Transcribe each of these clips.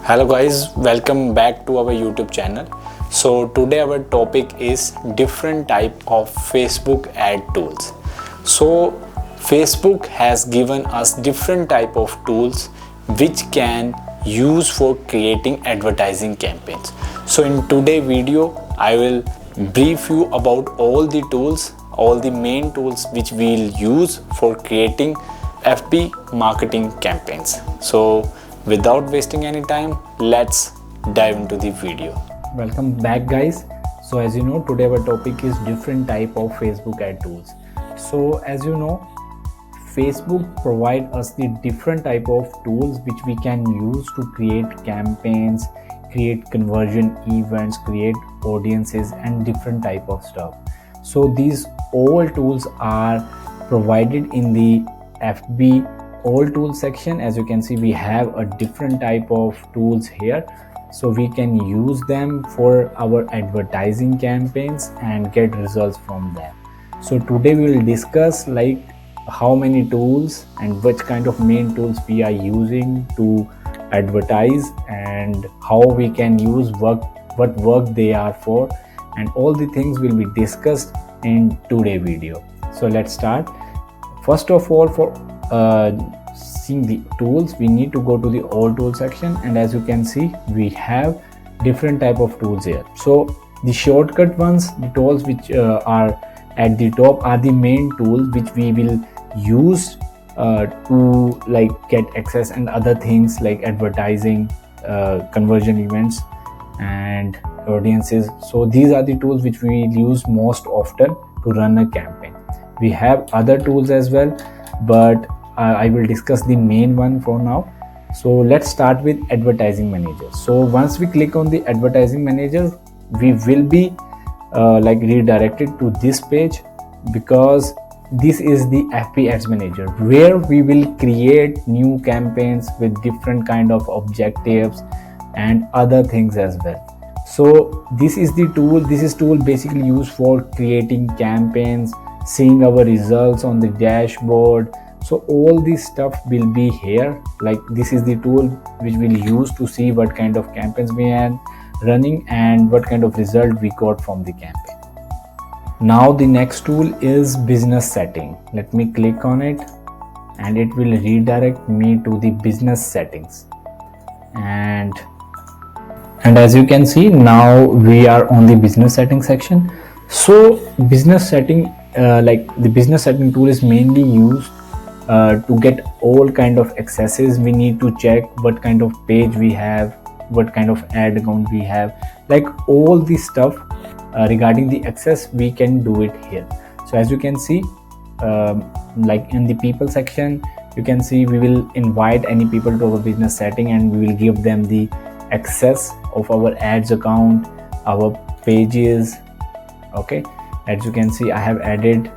Hello guys, welcome back to our YouTube channel. So today our topic is different type of Facebook ad tools. So Facebook has given us different type of tools which can use for creating advertising campaigns. So in today's video I will brief you about all the tools, all the main tools which we'll use for creating FB marketing campaigns. So without wasting any time, let's dive into the video. Welcome back guys. So as you know, today our topic is different type of Facebook ad tools. So as you know, Facebook provide us the different type of tools which we can use to create campaigns, create conversion events, create audiences and different type of stuff. So these all tools are provided in the FB all tools section. As you can see, we have a different type of tools here, so we can use them for our advertising campaigns and get results from them. So today we will discuss like how many tools and which kind of main tools we are using to advertise and how we can use what work they are for, and all the things will be discussed in today's video. So let's start. First of all, for seeing the tools, we need to go to the all tools section, and as you can see, we have different type of tools here. So the shortcut ones, the tools which are at the top, are the main tools which we will use to like get access and other things like advertising, conversion events and audiences. So these are the tools which we use most often to run a campaign. We have other tools as well, but I will discuss the main one for now. So let's start with advertising manager. So once we click on the advertising manager, we will be like redirected to this page, because this is the FB ads manager where we will create new campaigns with different kind of objectives and other things as well. So this is the tool. This is tool basically used for creating campaigns, seeing our results on the dashboard. So all this stuff will be here. Like this is the tool which we'll use to see what kind of campaigns we are running and what kind of result we got from the campaign. Now the next tool is business setting. Let me click on it and it will redirect me to the business settings. And as you can see, now we are on the business setting section. So business setting, like the business setting tool is mainly used to get all kind of accesses. We need to check what kind of page we have, what kind of ad account we have, like all this stuff regarding the access we can do it here. So as you can see, like in the people section, you can see we will invite any people to our business setting and we will give them the access of our ads account, our pages. Okay, as you can see, I have added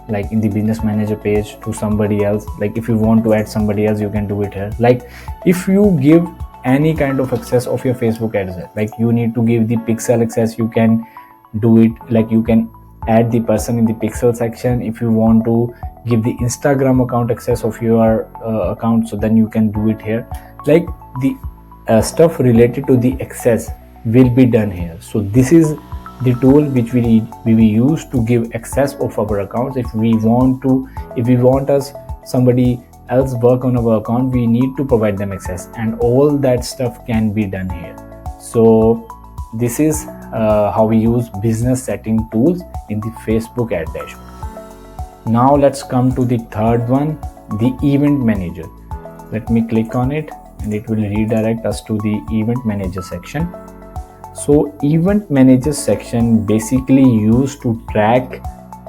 like in the business manager page to somebody else. Like if you want to add somebody else, you can do it here. Like if you give any kind of access of your Facebook ads, like you need to give the pixel access, you can do it. Like you can add the person in the pixel section. If you want to give the Instagram account access of your account, so then you can do it here. Like the stuff related to the access will be done here. So this is the tool which we will use to give access of our accounts. If we want us somebody else work on our account, we need to provide them access, and all that stuff can be done here. So this is how we use business setting tools in the Facebook ad dashboard. Now let's come to the third one, the event manager. Let me click on it and it will redirect us to the event manager section. So event manager section basically used to track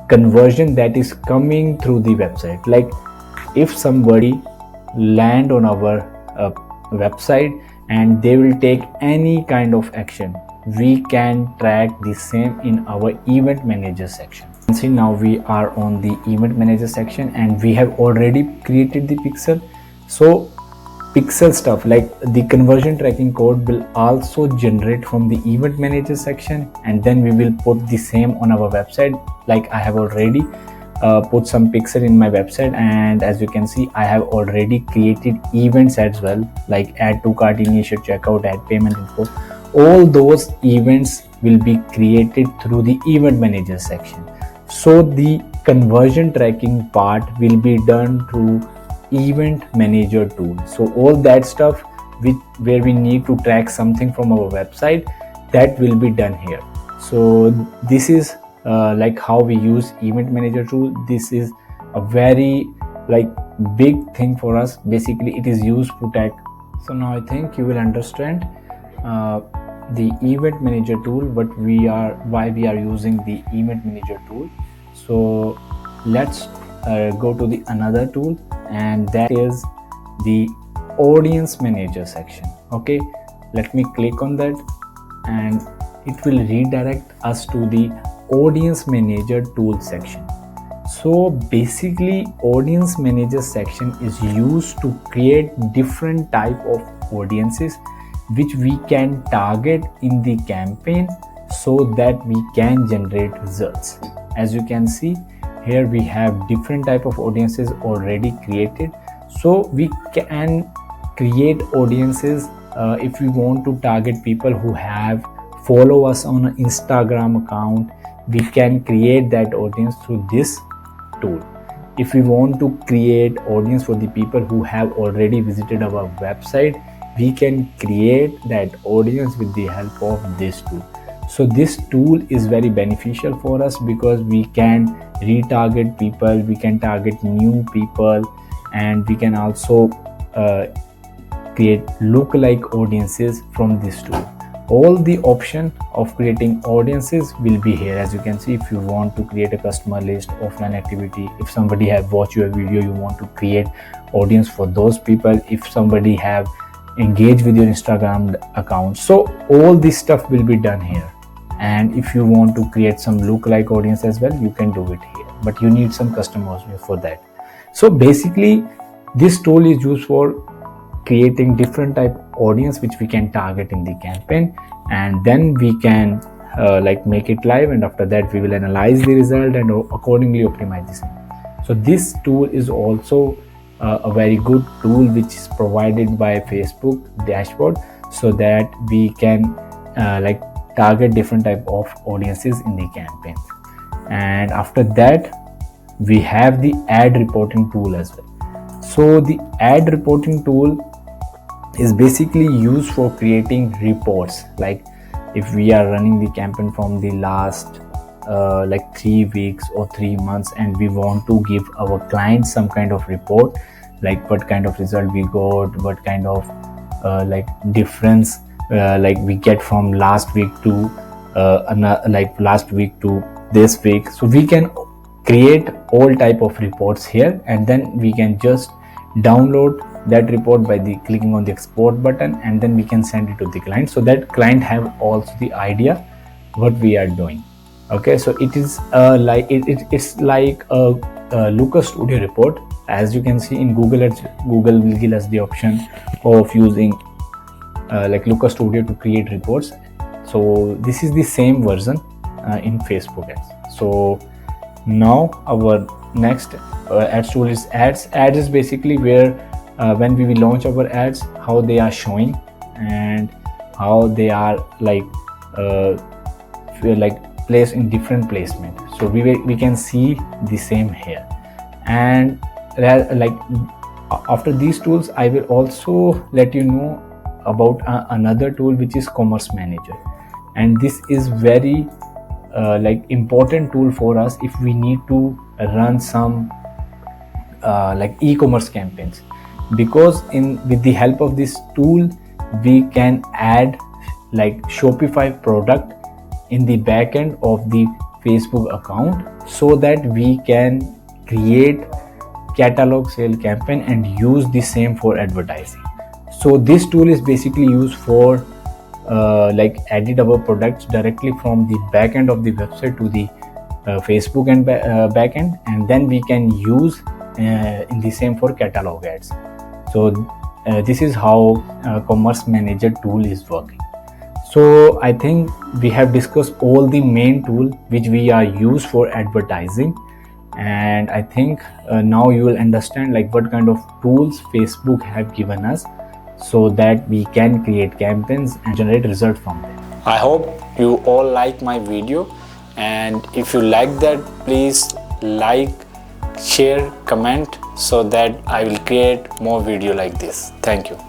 conversion that is coming through the website. Like if somebody land on our website and they will take any kind of action, we can track the same in our event manager section. See, now we are on the event manager section and we have already created the pixel. So pixel stuff like the conversion tracking code will also generate from the event manager section, and then we will put the same on our website. Like I have already put some pixel in my website, and as you can see I have already created events as well, like add to cart, initiate checkout, add payment info. All those events will be created through the event manager section. So the conversion tracking part will be done through event manager tool. So all that stuff where we need to track something from our website, that will be done here. So this is like how we use event manager tool. This is a very like big thing for us. Basically it is used to track. So now I think you will understand the event manager tool, why we are using the event manager tool. So let's go to the another tool, and that is the audience manager section. Okay, let me click on that, and it will redirect us to the audience manager tool section. So basically audience manager section is used to create different type of audiences which we can target in the campaign so that we can generate results. As you can see here, we have different type of audiences already created. So we can create audiences if we want to target people who have follow us on an Instagram account. We can create that audience through this tool. If we want to create audience for the people who have already visited our website, we can create that audience with the help of this tool. So this tool is very beneficial for us because we can retarget people, we can target new people, and we can also create lookalike audiences from this tool. All the option of creating audiences will be here. As you can see, if you want to create a customer list, offline activity, if somebody have watched your video, you want to create audience for those people, if somebody have engaged with your Instagram account, so all this stuff will be done here. And if you want to create some lookalike audience as well, you can do it here, but you need some customers for that. So basically this tool is used for creating different type audience which we can target in the campaign, and then we can like make it live, and after that we will analyze the result and accordingly optimize the same. So this tool is also a very good tool which is provided by Facebook dashboard, so that we can like target different type of audiences in the campaign. And after that we have the ad reporting tool as well. So the ad reporting tool is basically used for creating reports. Like if we are running the campaign from the last like 3 weeks or 3 months, and we want to give our clients some kind of report, like what kind of result we got, what kind of like difference like we get from last week to like last week to this week. So we can create all type of reports here, and then we can just download that report by the clicking on the export button, and then we can send it to the client, so that client have also the idea what we are doing. Okay, so it is like it's like a Looker Studio report. As you can see in Google Ads, Google will give us the option of using like Looker Studio to create reports. So this is the same version in Facebook ads. So now our next ads tool is ads. Ads is basically where when we will launch our ads, how they are showing and how they are like placed in different placement. So we can see the same here. And like after these tools, I will also let you know about another tool which is Commerce Manager, and this is very like important tool for us if we need to run some like e-commerce campaigns, because with the help of this tool we can add like Shopify product in the back end of the Facebook account, so that we can create catalog sale campaign and use the same for advertising. So this tool is basically used for like edit our products directly from the back end of the website to the Facebook and back end, and then we can use in the same for catalog ads. So this is how Commerce Manager tool is working. So I think we have discussed all the main tool which we are used for advertising, and I think now you will understand like what kind of tools Facebook have given us so that we can create campaigns and generate results from them. I hope you all like my video, and if you like that, please like, share, comment so that I will create more video like this. Thank you.